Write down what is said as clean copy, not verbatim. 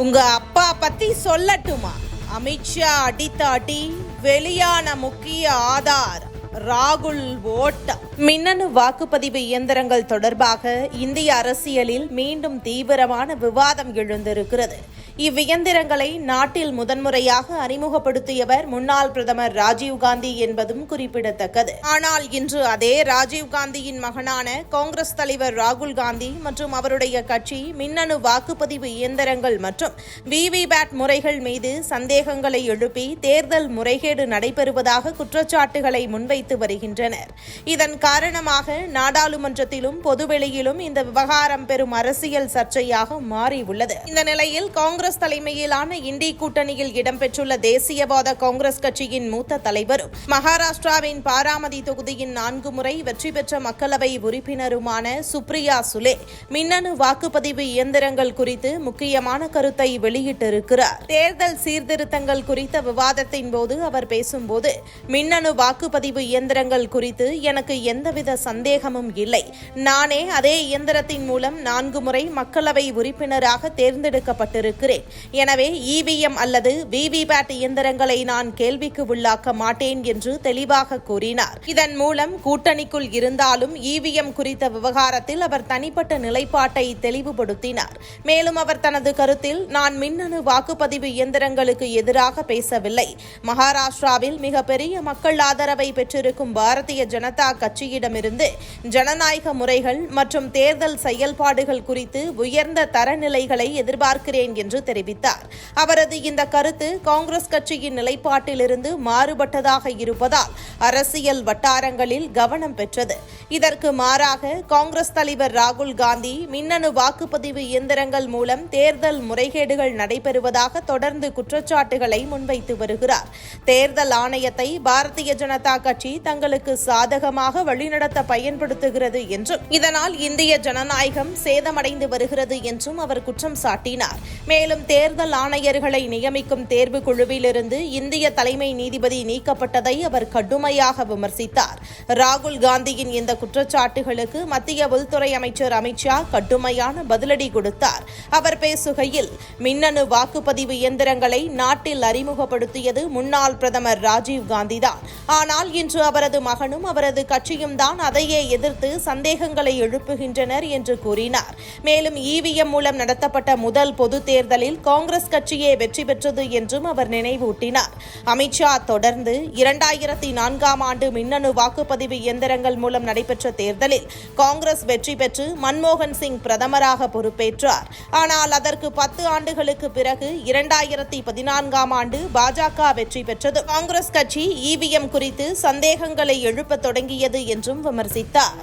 உங்க அப்பா பத்தி சொல்லட்டுமா? அமித்ஷா அடித்த அடி, வெளியான முக்கிய ஆதார் ராகுல் ஓட்டம். மின்னணு வாக்குப்பதிவு இயந்திரங்கள் தொடர்பாக இந்திய அரசியலில் மீண்டும் தீவிரமான விவாதம் எழுந்திருக்கிறது. இவ்வியந்திரங்களை நாட்டில் முதன்முறையாக அறிமுகப்படுத்தியவர் முன்னாள் பிரதமர் ராஜீவ்காந்தி என்பதும் குறிப்பிடத்தக்கது. ஆனால் இன்று அதே ராஜீவ்காந்தியின் மகனான காங்கிரஸ் தலைவர் ராகுல் காந்தி மற்றும் அவருடைய கட்சி மின்னணு வாக்குப்பதிவு இயந்திரங்கள் மற்றும் விவிபேட் முறைகள் மீது சந்தேகங்களை எழுப்பி தேர்தல் முறைகேடு நடைபெறுவதாக குற்றச்சாட்டுகளை முன்வைத்து வருகின்றனர். இதன் காரணமாக நாடாளுமன்றத்திலும் பொதுவெளியிலும் இந்த விவகாரம் பெரும் அரசியல் சர்ச்சையாக மாறியுள்ளது. இந்த நிலையில் காங்கிரஸ் தலைமையிலான இண்டி கூட்டணியில் இடம்பெற்றுள்ள தேசியவாத காங்கிரஸ் கட்சியின் மூத்த தலைவரும் மகாராஷ்டிராவின் பாராமதி தொகுதியின் 4 முறை வெற்றி பெற்ற மக்களவை உறுப்பினருமான சுப்ரியா சுலே மின்னணு வாக்குப்பதிவு இயந்திரங்கள் குறித்து முக்கியமான கருத்தை வெளியிட்டிருக்கிறார். தேர்தல் சீர்திருத்தங்கள் குறித்த விவாதத்தின் போது அவர் பேசும்போது, மின்னணு வாக்குப்பதிவு இயந்திரங்கள் குறித்து எனக்கு எந்தவித சந்தேகமும் இல்லை. நானே அதே இயந்திரத்தின் மூலம் 4 முறை மக்களவை உறுப்பினராக தேர்ந்தெடுக்கப்பட்டிருக்கிறேன். எனவே இவிஎம் அல்லது விவிபேட் இயந்திரங்களை நான் கேள்விக்கு உள்ளாக்க மாட்டேன் என்று தெளிவாக கூறினார். இதன் மூலம் கூட்டணிக்குள் இருந்தாலும் இவிஎம் குறித்த விவகாரத்தில் அவர் தனிப்பட்ட நிலைப்பாட்டை தெளிவுபடுத்தினார். மேலும் அவர் தனது கருத்தில், நான் மின்னணு வாக்குப்பதிவு இயந்திரங்களுக்கு எதிராக பேசவில்லை. மகாராஷ்டிராவில் மிகப்பெரிய மக்கள் ஆதரவை பெற்றிருக்கும் பாரதிய ஜனதா கட்சியிடமிருந்து ஜனநாயக முறைகள் மற்றும் தேர்தல் செயல்பாடுகள் குறித்து உயர்ந்த தரநிலைகளை எதிர்பார்க்கிறேன் என்று தெரிவித்தார். அவரது இந்த கருத்து காங்கிரஸ் கட்சியின் நிலைப்பாட்டிலிருந்து மாறுபட்டதாக இருப்பதால் அரசியல் வட்டாரங்களில் கவனம் பெற்றது. இதற்கு மாறாக காங்கிரஸ் தலைவர் ராகுல் காந்தி மின்னணு வாக்குப்பதிவு இயந்திரங்கள் மூலம் தேர்தல் முறைகேடுகள் நடைபெறுவதாக தொடர்ந்து குற்றச்சாட்டுகளை முன்வைத்து வருகிறார். தேர்தல் ஆணையத்தை பாரதிய ஜனதா கட்சி தங்களுக்கு சாதகமாக வழிநடத்த பயன்படுத்துகிறது என்றும் இதனால் இந்திய ஜனநாயகம் சேதமடைந்து வருகிறது என்றும் அவர் குற்றம் சாட்டினார். மேலும் தேர்தல் ஆணையர்களை நியமிக்கும் தேர்வு குழுவிலிருந்து இந்திய தலைமை நீதிபதி நீக்கப்பட்டதை அவர் கடுமையாக விமர்சித்தார். ராகுல் காந்தியின் இந்த குற்றச்சாட்டுகளுக்கு மத்திய உள்துறை அமைச்சர் அமித்ஷா கடுமையான பதிலடி கொடுத்தார். அவர் பேசுகையில், மின்னணு வாக்குப்பதிவு இயந்திரங்களை நாட்டில் அறிமுகப்படுத்தியது முன்னாள் பிரதமர் ராஜீவ் காந்தி தான். ஆனால் இன்று அவரது மகனும் அவரது கட்சியும் தான் அதையே எதிர்த்து சந்தேகங்களை எழுப்புகின்றனர் என்று கூறினார். மேலும் இவிஎம் மூலம் நடத்தப்பட்ட முதல் பொது தேர்தலில் காங்கிரஸ் கட்சியே வெற்றி பெற்றது என்றும் அவர் நினைவூட்டினார். அமித்ஷா தொடர்ந்து 2004ஆம் ஆண்டு மின்னணு வாக்குப்பதிவு இயந்திரங்கள் மூலம் நடைபெற்ற தேர்தலில் காங்கிரஸ் வெற்றி பெற்று மன்மோகன் சிங் பிரதமராக பொறுப்பேற்றார். ஆனால் அதற்கு 10 ஆண்டுகளுக்கு பிறகு 2014ஆம் ஆண்டு பாஜக வெற்றி பெற்றது. காங்கிரஸ் கட்சி இவிஎம் குறித்து சந்தேகங்களை எழுப்பத் தொடங்கியது என்றும் விமர்சித்தார்.